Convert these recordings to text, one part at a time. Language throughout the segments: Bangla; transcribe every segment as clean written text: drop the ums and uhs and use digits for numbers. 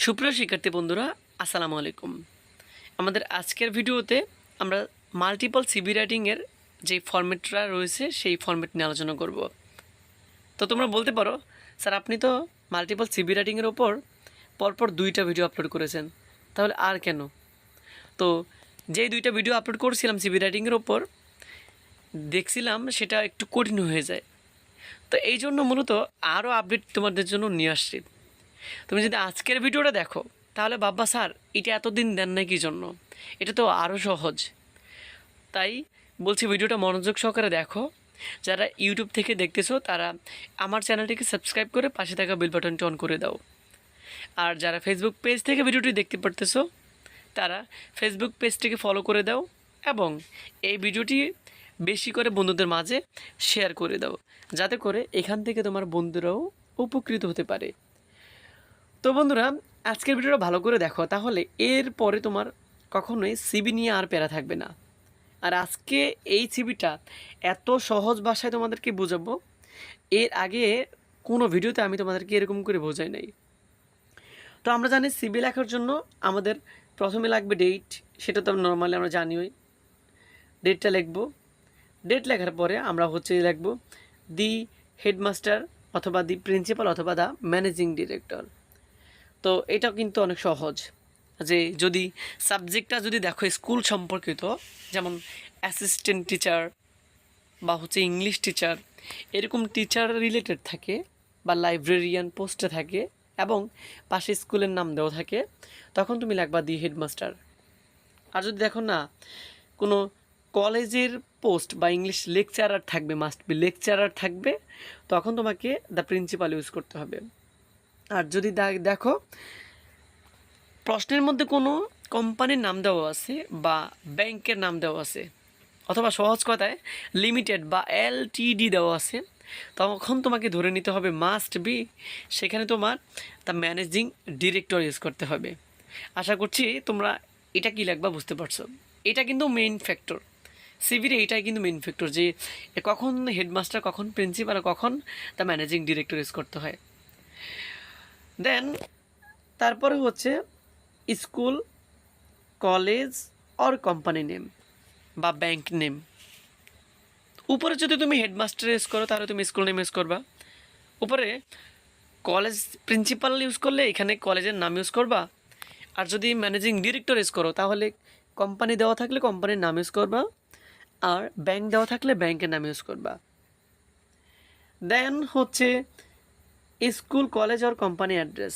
সুপ্রিয় শিক্ষার্থী বন্ধুরা, আসসালামু আলাইকুম। আমাদের আজকের ভিডিওতে আমরা মাল্টিপল সিভি রাইটিংয়ের যে ফরম্যাটটা রয়েছে সেই ফরম্যাট নিয়ে আলোচনা করব। তো তোমরা বলতে পারো, স্যার আপনি তো মাল্টিপল সিভি রাইটিংয়ের ওপর পরপর 2টা ভিডিও আপলোড করেছেন, তাহলে আর কেন? তো যেই 2টা ভিডিও আপলোড করেছিলাম সিভি রাইটিংয়ের ওপর, দেখছিলাম সেটা একটু কঠিন হয়ে যায়। তো এই জন্য মূলত আরও আপডেট তোমাদের জন্য নিয়ে আসছি। তুমি যদি আজকের ভিডিওটা দেখো তাহলে বাবা স্যার এটা এতদিন দেন না কি জন্য, এটা তো আরও সহজ। তাই বলছি ভিডিওটা মনোযোগ সহকারে দেখো। যারা ইউটিউব থেকে দেখতেছো তারা আমার চ্যানেলটিকে সাবস্ক্রাইব করে পাশে থাকা বেল বাটনটি অন করে দাও। আর যারা ফেসবুক পেজ থেকে ভিডিওটি দেখতে পারতেছো তারা ফেসবুক পেজটিকে ফলো করে দাও এবং এই ভিডিওটি বেশি করে বন্ধুদের মাঝে শেয়ার করে দাও, যাতে করে এখান থেকে তোমার বন্ধুরাও উপকৃত হতে পারে। তো বন্ধুরা, আজকের ভিডিওটা ভালো করে দেখো, তাহলে এর পরে তোমার কখনোই সিবি নিয়ে আর প্যারা থাকবে না। আর আজকে এই সিবিটা এত সহজ ভাষায় তোমাদেরকে বোঝাবো, এর আগে কোনো ভিডিওতে আমি তোমাদেরকে এরকম করে বোঝাই নাই। তো আমরা জানি সিবি লেখার জন্য আমাদের প্রথমে লাগবে ডেট, সেটা তো নর্মালি আমরা জানিই। ডেটটা লিখবো, ডেট লেখার পরে আমরা লিখবো দি হেডমাস্টার অথবা দি প্রিন্সিপাল অথবা দ্য ম্যানেজিং ডিরেক্টর। তো এটা কিন্তু অনেক সহজ, যে যদি সাবজেক্টটা যদি দেখো স্কুল সম্পর্কিত, যেমন অ্যাসিস্ট্যান্ট টিচার বা ইংলিশ টিচার, এরকম টিচার রিলেটেড থাকে বা লাইব্রেরিয়ান পোস্টে থাকে এবং পাশে স্কুলের নাম দেওয়া থাকে, তখন তুমি লিখবা দি হেডমাস্টার। আর যদি দেখো না কোনো কলেজের পোস্ট বা ইংলিশ লেকচারার থাকবে, মাস্ট বি লেকচারার থাকবে, তখন তোমাকে দ্য প্রিন্সিপাল ইউজ করতে হবে। আর যদি দেখো প্রশ্নের মধ্যে কোনো কোম্পানির নাম দেওয়া আছে বা ব্যাংকের নাম দেওয়া আছে, অথবা সহজ কথায় লিমিটেড বা এলটিডি দেওয়া আছে, তখন তোমাকে ধরে নিতে হবে মাস্ট বি সেখানে তোমার দ্য ম্যানেজিং ডিরেক্টর ইউজ করতে হবে। আশা করছি তোমরা এটা কী লাগবা বুঝতে পারছো। এটা কিন্তু মেইন ফ্যাক্টর সিভির, এইটাই কিন্তু মেইন ফ্যাক্টর যে কখন হেডমাস্টার, কখন প্রিন্সিপাল, কখন দ্য ম্যানেজিং ডিরেক্টর ইউজ করতে হয়। দেন তারপরে school, college or company name বা ব্যাংক নেম। উপরে যদি তুমি হেডমাস্টার ইউজ করো তাহলে তুমি স্কুল নেম ইউজ করবা, উপরে কলেজ প্রিন্সিপাল ইউজ করলে এখানে কলেজের নাম ইউজ করবা, আর যদি ম্যানেজিং ডিরেক্টর ইউজ করো তাহলে কোম্পানি দেওয়া থাকলে কোম্পানির নাম ইউজ করবা, আর ব্যাংক দেওয়া থাকলে ব্যাংকের নাম ইউজ করবা। দেন স্কুল, কলেজ আর কোম্পানি অ্যাড্রেস।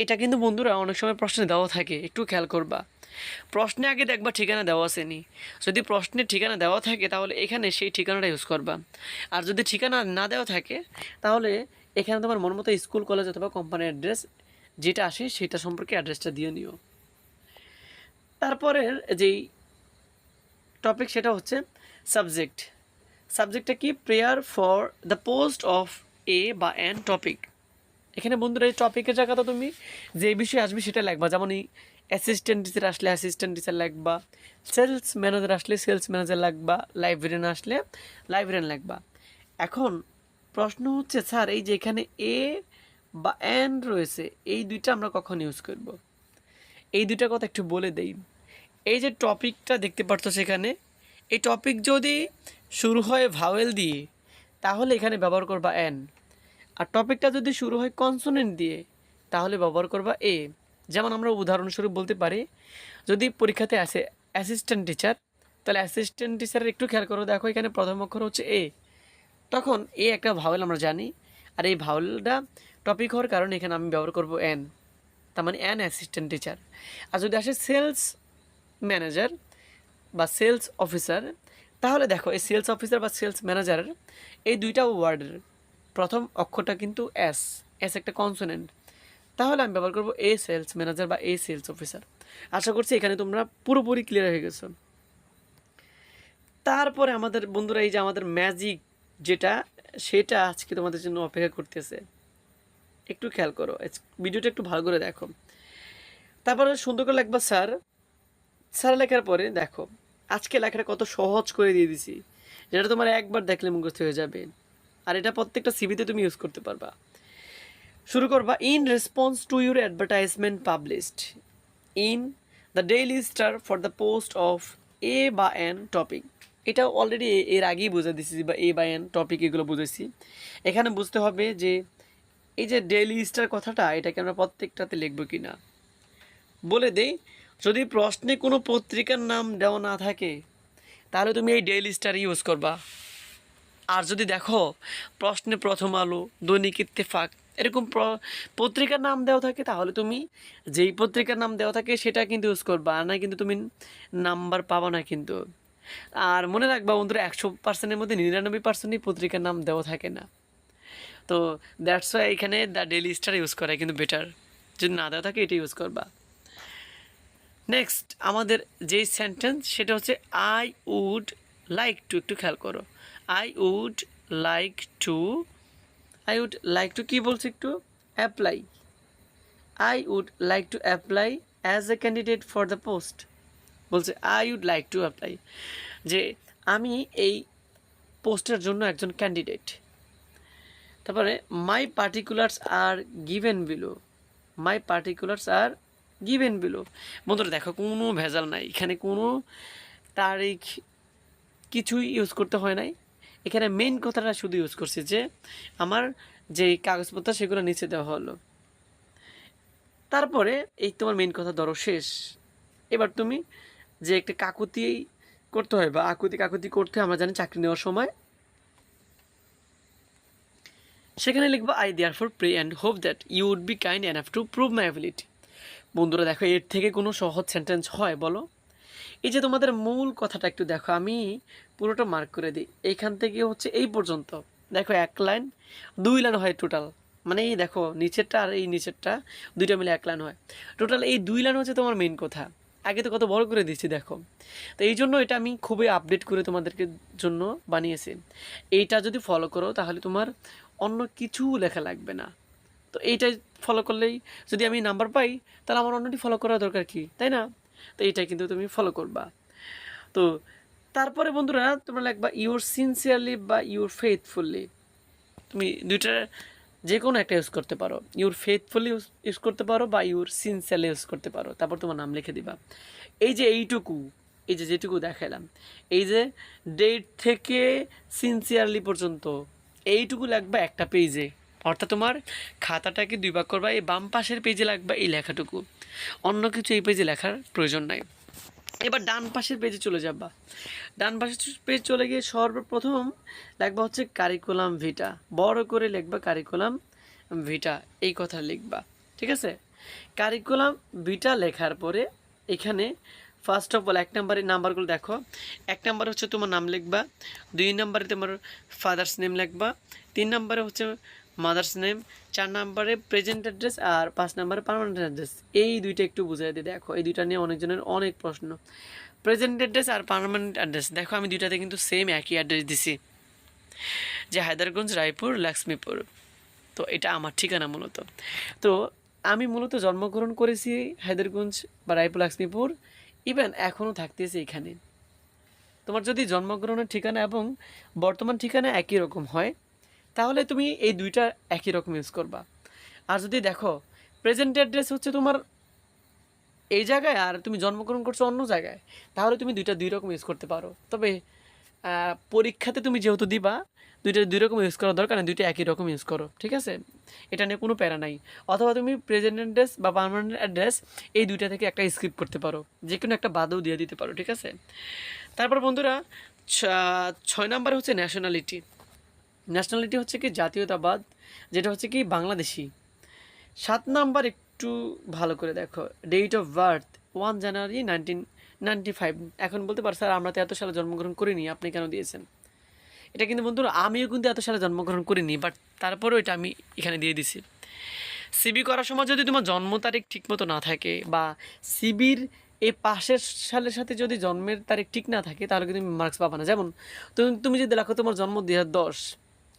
এটা কিন্তু বন্ধুরা অনেক সময় প্রশ্নে দেওয়া থাকে, একটু খেয়াল করবা। প্রশ্নে আগে দেখবা ঠিকানা দেওয়া আসেনি, যদি প্রশ্নে ঠিকানা দেওয়া থাকে তাহলে এখানে সেই ঠিকানাটা ইউজ করবা, আর যদি ঠিকানা না দেওয়া থাকে তাহলে এখানে তোমার মন মতো স্কুল, কলেজ অথবা কোম্পানির অ্যাড্রেস যেটা আসে সেটা সম্পর্কে অ্যাড্রেসটা দিয়ে নিও। তারপরের যেই টপিক সেটা সাবজেক্ট। সাবজেক্টটা কি? Prayer for the post of a বা এন টপিক। এখানে বন্ধুরা এই টপিকের জায়গাটা তুমি যে বিষয়ে আসবে সেটা লিখবা, যেমন অ্যাসিস্ট্যান্ট টিচার আসলে অ্যাসিস্ট্যান্ট টিচার লিখবা, সেলস ম্যানেজার আসলে সেলস ম্যানেজার লিখবা, লাইব্রেরিয়ান আসলে লাইব্রেরিয়ান লিখবা। এখন প্রশ্ন স্যার এই যে এখানে এ বা এন রয়েছে, এই দুইটা আমরা কখন ইউজ করব? এই দুইটা কথা একটু বলে দেই। এই যে টপিকটা দেখতে পাচ্ছ সেখানে, এই টপিক যদি শুরু হয় ভাওয়েল দিয়ে তাহলে এখানে ব্যবহার করবা এন, আর টপিকটা যদি শুরু হয় কনসোনেন্ট দিয়ে তাহলে ব্যবহার করবা এ। যেমন আমরা উদাহরণস্বরূপ বলতে পারি, যদি পরীক্ষাতে আসে অ্যাসিস্ট্যান্ট টিচার, তাহলে অ্যাসিস্ট্যান্ট টিচারের একটু খেয়াল করো, দেখো এখানে প্রথম অক্ষর এ, তখন এ একটা ভাওয়েল আমরা জানি, আর এই ভাওয়েলটা টপিক হওয়ার কারণে এখানে আমি ব্যবহার করব এন, তার মানে অ্যান অ্যাসিস্ট্যান্ট টিচার। আর যদি আসে সেলস ম্যানেজার বা সেলস অফিসার, তাহলে দেখো এই সেলস অফিসার বা সেলস ম্যানেজারের এই দুইটা ওয়ার্ডের প্রথম অক্ষরটা কিন্তু এস, এস একটা কনসোনেন্ট, তাহলে আমি ব্যবহার করবো এ সেলস ম্যানেজার বা এ সেলস অফিসার। আশা করছি এখানে তোমরা পুরোপুরি ক্লিয়ার হয়ে গেছো। তারপরে আমাদের বন্ধুরা এই যে আমাদের ম্যাজিক যেটা, সেটা আজকে তোমাদের জন্য অপেক্ষা করতেছে, একটু খেয়াল করো, ভিডিওটা একটু ভালো করে দেখো। তারপরে সুন্দর করে লিখবা স্যার। স্যার লেখার পরে দেখো আজকে লেখাটা কত সহজ করে দিয়ে দিছি, যেটা তোমার একবার দেখলে মুখস্থ হয়ে যাবে, আর এটা প্রত্যেকটা সিভিতে তুমি ইউজ করতে পারবা। শুরু করবা in response to your advertisement published in the Daily Star for the post of a বা এন টপিক। এটা অলরেডি এর আগেই বুঝে দিচ্ছি বা এ বা এন টপিক এগুলো বুঝেছি। এখানে বুঝতে হবে যে এই যে ডেইলি স্টার কথাটা এটাকে আমরা প্রত্যেকটাতে লিখব কি না। বলে দেই, যদি প্রশ্নে কোনো পত্রিকার নাম দেওয়া না থাকে তাহলে তুমি এই ডেইলি স্টার ইউজ করবা। আর যদি দেখো প্রশ্নে প্রথম আলো, দৈনিক ইত্তেফাক এরকম পত্রিকার নাম দেওয়া থাকে তাহলে তুমি যেই পত্রিকার নাম দেওয়া থাকে সেটা কিন্তু ইউজ করবা, আর না কিন্তু তুমি নাম্বার পাবা না কিন্তু। আর মনে রাখবা বন্ধুরা, 100%-এর মধ্যে 99%ই পত্রিকার নাম দেওয়া থাকে না। তো দ্যাটস ওয়াই এখানে দ্য ডেইলি স্টার ইউজ করা কিন্তু বেটার। যদি না দেওয়া থাকে এটা ইউজ করবা। নেক্সট আমাদের যেই সেন্টেন্স সেটা হচ্ছে আই উড লাইক টু, একটু খেয়াল করো। I would like to, I would like to কী বলছে একটু, apply. I would like to apply as a candidate for the post. বলছে I would like to apply, যে আমি এই পোস্টের জন্য একজন ক্যান্ডিডেট। তারপরে my particulars are given below, my particulars are given below. বন্ধুরা দেখো কোনো ভেজাল নাই এখানে, কোনো তারিখ কিছুই ইউজ করতে হয় নাই। এখানে মেইন কথাটা শুধু ইউজ করছি যে আমার যে কাগজপত্র সেগুলো নিচে দেওয়া হলো। তারপরে এই তোমার মেইন কথা ধরো শেষ। এবার তুমি যে একটা কাকুতি করতে হয় বা কাকুতি করতে আমরা জানি চাকরি নেওয়ার সময়, সেখানে লিখবো I therefore pray and hope that you would be kind enough to prove my ability. বন্ধুরা দেখো এর থেকে কোনো সহজ সেন্টেন্স হয় বলো? এই যে তোমাদের মূল কথাটা একটু দেখো, আমি পুরোটা মার্ক করে দিই। এইখান থেকে হচ্ছে এই পর্যন্ত দেখো 1 লাইন 2 লাইন হয় টোটাল, মানে এই দেখো নিচেরটা আর এই নিচেরটা দুইটা মিলে 1 লাইন হয়। টোটাল এই 2 লাইন হচ্ছে তোমার মেইন কথা। আগে তো কত বড় করে দিচ্ছি দেখো। তো এই জন্য এটা আমি খুবই আপডেট করে তোমাদেরকে জন্য বানিয়েছি। এইটা যদি ফলো করো তাহলে তোমার অন্য কিছু লেখা লাগবে না। তো এইটাই ফলো করলেই যদি আমি নাম্বার পাই তাহলে আমার অন্যটি ফলো করার দরকার কি, তাই না? তো এইটাই কিন্তু তুমি ফলো করবা। তো তারপরে বন্ধুরা তোমরা লিখবা ইউর সিনসিয়ারলি বা ইউর ফেথফুলি। তুমি দুইটার যে কোনো একটা ইউজ করতে পারো, ইউর ফেথফুলি ইউজ করতে পারো বা ইউর সিনসিয়ারলি ইউজ করতে পারো। তারপর তোমার নাম লিখে দিবা। এই যে এইটুকু, এই যে যেটুকু দেখালাম, এই যে ডেট থেকে সিনসিয়ারলি পর্যন্ত এইটুকু লাগবে একটা পেজে। অর্থাৎ তোমার খাতাটাকে 2 ভাগ করবা, এই বাম পাশের পেজে লাগবে এই লেখাটুকু, অন্য কিছু এই পেজে লেখার প্রয়োজন নাই। এবার ডান পাশের পেজে চলে যাবা। ডান পাশের পেজ চলে গিয়ে সর্বপ্রথম লিখবা হচ্ছে কারিকুলাম ভিটা, বড় করে লিখবা কারিকুলাম ভিটা, এই কথা লিখবা। ঠিক আছে, কারিকুলাম ভিটা লেখার পরে এখানে ফার্স্ট অফ অল 1 নম্বরের নাম্বারগুলো দেখো। 1 নম্বরে হচ্ছে তোমার নাম লিখবা, 2 নম্বরে তোমার ফাদার্স নেম লিখবা, 3 নম্বরে হচ্ছে মাদার্স নেম, 4 নম্বরে প্রেজেন্ট অ্যাড্রেস, আর 5 নম্বরে পার্মানেন্ট অ্যাড্রেস। এই দুইটা একটু বুঝাই দিয়ে দেখো, এই দুইটা নিয়ে অনেকজনের অনেক প্রশ্ন। প্রেজেন্ট অ্যাড্রেস আর পার্মানেন্ট অ্যাড্রেস, দেখো আমি দুইটাতে কিন্তু সেম একই অ্যাড্রেস দিছি, যে হায়দারগঞ্জ, রায়পুর, লক্ষ্মীপুর। তো এটা আমার ঠিকানা মূলত। তো আমি মূলত জন্মগ্রহণ করেছি হায়দারগঞ্জ বা রায়পুর, লক্ষ্মীপুর, ইভেন এখনও থাকতেছি এখানে। তোমার যদি জন্মগ্রহণের ঠিকানা এবং বর্তমান ঠিকানা একই রকম হয় তাহলে তুমি এই দুইটা একই রকম ইউজ করবা। আর যদি দেখো প্রেজেন্ট অ্যাড্রেস হচ্ছে তোমার এই জায়গায় আর তুমি জন্মগ্রহণ করছো অন্য জায়গায়, তাহলে তুমি দুইটা 2 রকম ইউজ করতে পারো। তবে পরীক্ষাতে তুমি যেহেতু দিবা, দুইটা 2 রকম ইউজ করার দরকার নেই, দুইটা একই রকম ইউজ করো। ঠিক আছে, এটা নিয়ে কোনো প্যারা নাই। অথবা তুমি প্রেজেন্ট অ্যাড্রেস বা পার্মানেন্ট অ্যাড্রেস এই দুইটা থেকে একটা স্কিপ করতে পারো, যে কোনো একটা বাদও দিয়ে দিতে পারো। ঠিক আছে, তারপর বন্ধুরা 6 নম্বরে হচ্ছে ন্যাশনালিটি। ন্যাশনালিটি হচ্ছে কি জাতীয়তাবাদ, যেটা হচ্ছে কি বাংলাদেশি। 7 নাম্বার একটু ভালো করে দেখো, ডেট অফ বার্থ 1 জানুয়ারি 1995। এখন বলতে পারো স্যার আমরা তো এত সালে জন্মগ্রহণ করিনি, আপনি কেন দিয়েছেন? এটা কিন্তু বন্ধুরা আমিও কিন্তু এত সালে জন্মগ্রহণ করিনি, বাট তারপরেও এটা আমি এখানে দিয়ে দিছি। সিবি করার সময় যদি তোমার জন্ম তারিখ ঠিকমতো না থাকে বা সিবির এই পাশের সালের সাথে যদি জন্মের তারিখ ঠিক না থাকে তাহলে কিন্তু তুমি মার্কস পাবা না। যেমন তুমি যদি লেখো তোমার জন্ম 2010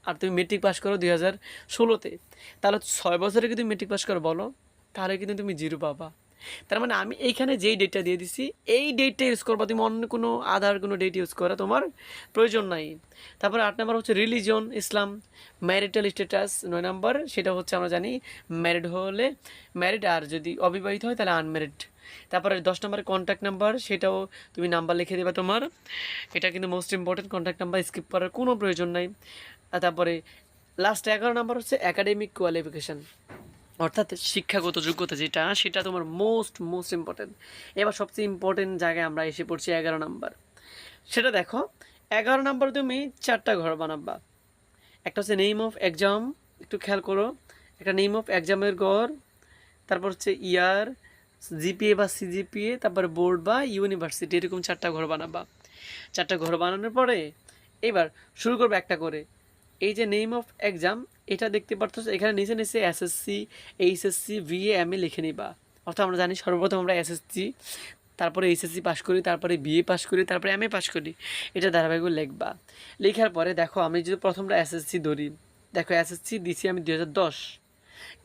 আর তুমি মেট্রিক পাস করো 2016-তে, তাহলে 6 বছরে কি তুমি মেট্রিক পাস করো বলো? তাহলে কিন্তু তুমি 0 পাবা। তার মানে আমি এইখানে যেই ডেটটা দিয়ে দিছি এই ডেটটা ইউজ করবা, তুমি অন্য কোনো আদার কোনো ডেট ইউজ করা তোমার প্রয়োজন নাই। তারপরে 8 নাম্বার হচ্ছে রিলিজন ইসলাম। ম্যারিটাল স্ট্যাটাস 9 নাম্বার, সেটা হচ্ছে আমরা জানি ম্যারিড হলে ম্যারিড, আর যদি অবিবাহিত হয় তাহলে আনম্যারিড। তারপরে 10 নম্বরে কন্ট্যাক্ট নাম্বার, সেটাও তুমি নাম্বার লিখে দেবে তোমার, এটা কিন্তু most important, contact number skip করার কোনো প্রয়োজন নাই। আর তারপরে লাস্ট 11 নাম্বার হচ্ছে একাডেমিক কোয়ালিফিকেশান, অর্থাৎ শিক্ষাগত যোগ্যতা যেটা, সেটা তোমার মোস্ট ইম্পর্টেন্ট। এবার সবচেয়ে ইম্পর্টেন্ট জায়গায় আমরা এসে পড়ছি 11 নাম্বার। সেটা দেখো 11 নাম্বার তুমি 4টা ঘর বানাবা। একটা হচ্ছে নেম অফ এক্সাম, একটু খেয়াল করো, একটা নেম অফ এক্সামের ঘর, তারপর হচ্ছে ইয়ার, জিপিএ বা সিজিপিএ, তারপরে বোর্ড বা ইউনিভার্সিটি, এরকম 4টা ঘর বানাবা। 4টা ঘর বানানোর পরে এবার শুরু করবে একটা করে। এই যে নেম অফ এক্সাম, এটা দেখতে পারতো এখানে নিচে নিচে এসএসসি, এইচএসসি, ভিএ, এমএ লিখে নিবা। অর্থাৎ আমরা জানি সর্বপ্রথম আমরা এসএসসি, তারপরে এইচএসসি পাস করি, তারপরে বিএ পাস করি, তারপরে এমএ পাস করি, এটা ধারাবাহিক লিখবা। লেখার পরে দেখো আমি যদি প্রথমটা এসএসসি ধরি, দেখো এসএসসি দিছি আমি 2010।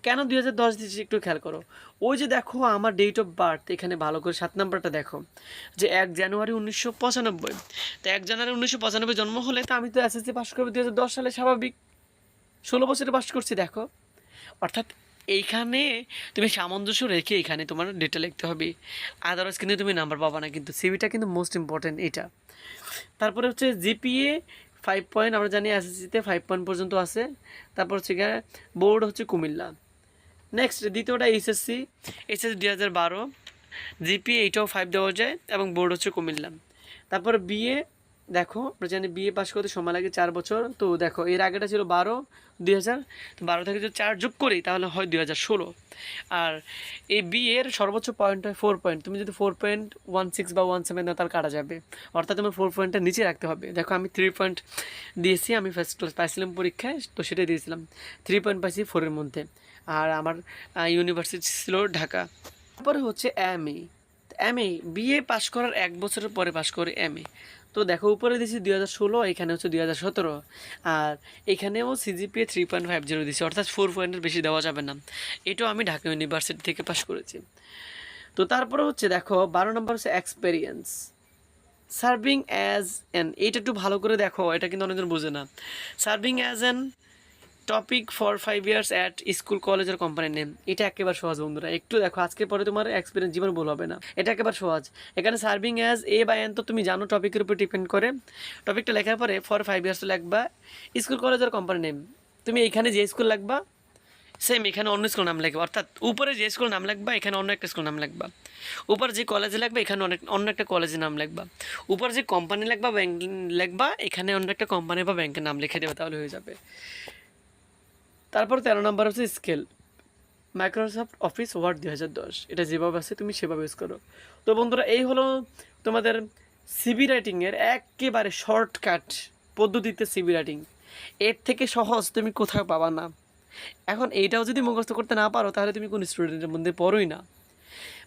কেন 2010 দিচ্ছি একটু খেয়াল করো, ওই যে দেখো আমার ডেট অফ বার্থ এখানে ভালো করে 7 নাম্বারটা দেখো যে 1 জানুয়ারি 1995। তো 1 জানুয়ারি 1995 জন্ম হলে তো আমি তো এসএসসি পাস করবো 2010 সালে, স্বাভাবিক। 16 বছরে পাস করছি দেখো। অর্থাৎ এইখানে তুমি সামঞ্জস্য রেখে এখানে তোমার ডেটা লিখতে হবে, আদারওয়াইজ কিন্তু তুমি নাম্বার পাবা না। কিন্তু সিভিটা কিন্তু মোস্ট ইম্পর্টেন্ট এটা। তারপরে হচ্ছে জিপিএ 5 পয়েন্ট, আমরা জানি এসএসসিতে 5 পয়েন্ট পর্যন্ত আছে। তারপর হচ্ছে বোর্ড হচ্ছে কুমিল্লা। নেক্সট দ্বিতীয়টা এইচএসসি 2012, জিপিএ এইটাও 5 দেওয়া যায় এবং বোর্ড হচ্ছে কুমিল্লা। তারপর বিএ দেখো আমরা জানি বিএ পাস করতে সময় লাগে 4 বছর। তো দেখো এর আগেটা ছিল 2000, তো 12 থেকে যদি 4 যোগ করি তাহলে হয় 2016। আর এই বিএর সর্বোচ্চ পয়েন্ট হয় 4 পয়েন্ট, তুমি যদি 4.16 বা 17 দাও তাহলে কাটা যাবে, অর্থাৎ তোমার 4 পয়েন্টটা নিচে রাখতে হবে। দেখো আমি 3 পয়েন্ট দিয়েছি, আমি ফার্স্ট ক্লাস পাইছিলাম পরীক্ষায়, তো সেটাই দিয়েছিলাম, 3 পয়েন্ট পাইছি 4-এর মধ্যে। আর আমার ইউনিভার্সিটি ছিল ঢাকা। তারপরে হচ্ছে এমএ বিএ পাস করার 1 বছরের পরে পাস করে এমএ। তো দেখো উপরে দিয়েছি 2016, এখানে হচ্ছে 2017, আর এখানেও সিজিপিএ 3.50 দিয়েছি, অর্থাৎ 4 পয়েন্টের বেশি দেওয়া যাবে না। এটাও আমি ঢাকা ইউনিভার্সিটি থেকে পাস করেছি। তো তারপরে হচ্ছে দেখো 12 নম্বর হচ্ছে এক্সপেরিয়েন্স, সার্ভিং অ্যাজ অ্যান, এইটা একটু ভালো করে দেখো, এটা কিন্তু অনেকজন বোঝে না। Serving as an topic for 5 years at school college আর কোম্পানির নেম, এটা একেবারে সহজ বন্ধুরা, একটু দেখো আজকে পরে তোমার এক্সপিরিয়েন্স জীবন ভুল হবে না, এটা একেবারে সহজ। এখানে সার্ভিং অ্যাজ এ বা এন তো তুমি জানো টপিকের উপর ডিপেন্ড করে, টপিকটা লেখার পরে ফর 5 ইয়ার্স লাগবা স্কুল কলেজ আর কোম্পানির নেম, তুমি এখানে যে স্কুল লাগবা সেম এখানে অন্য স্কুল নাম লাগবে, অর্থাৎ উপরে যে স্কুল নাম লাগবা এখানে অন্য একটা স্কুল নাম লাগবা, উপরে যে কলেজে লাগবে এখানে অন্য একটা কলেজের নাম লাগবা, উপরে যে কোম্পানি লাগবা ব্যাংকিং লাগবা এখানে অন্য একটা কোম্পানি বা ব্যাংকের নাম লিখে দেবে, তাহলে হয়ে যাবে। তারপর 13 নম্বর হচ্ছে স্কেল, মাইক্রোসফট অফিস ওয়ার্ড 2010, এটা যেভাবে আছে তুমি সেভাবে ইউজ করো। তো বন্ধুরা এই হলো তোমাদের সিভি রাইটিংয়ের একেবারে শর্টকাট পদ্ধতিতে সিভি রাইটিং, এর থেকে সহজ তুমি কোথাও পাবা না। এখন এইটাও যদি মুখস্থ করতে না পারো তাহলে তুমি কোন স্টুডেন্টের মধ্যে পড়োই না।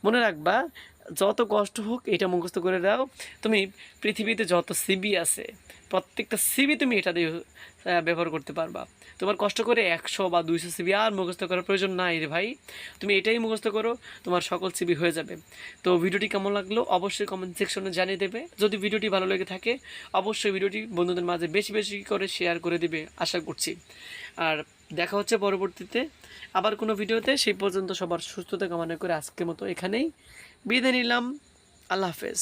মনে রাখবা যত কষ্ট হোক এটা মুখস্থ করে দাও, তুমি পৃথিবীতে যত সিবি আছে প্রত্যেকটা সিবি তুমি এটা দিয়ে ব্যবহার করতে পারবা। তোমার কষ্ট করে 100 বা 200 সিবি আর মুখস্থ করার প্রয়োজন নাই রে ভাই, তুমি এটাই মুখস্থ করো, তোমার সকল সিবি হয়ে যাবে। তো ভিডিওটি কেমন লাগলো অবশ্যই কমেন্ট সেকশনে জানিয়ে দেবে। যদি ভিডিওটি ভালো লেগে থাকে অবশ্যই ভিডিওটি বন্ধুদের মাঝে বেশি বেশি করে শেয়ার করে দিবে আশা করছি। আর দেখা হচ্ছে পরবর্তীতে আবার কোনো ভিডিওতে, সেই পর্যন্ত সবার সুস্থতা কামনা করে আজকের মতো এখানেই বিদায় নিলাম। আল্লাহ হাফেজ।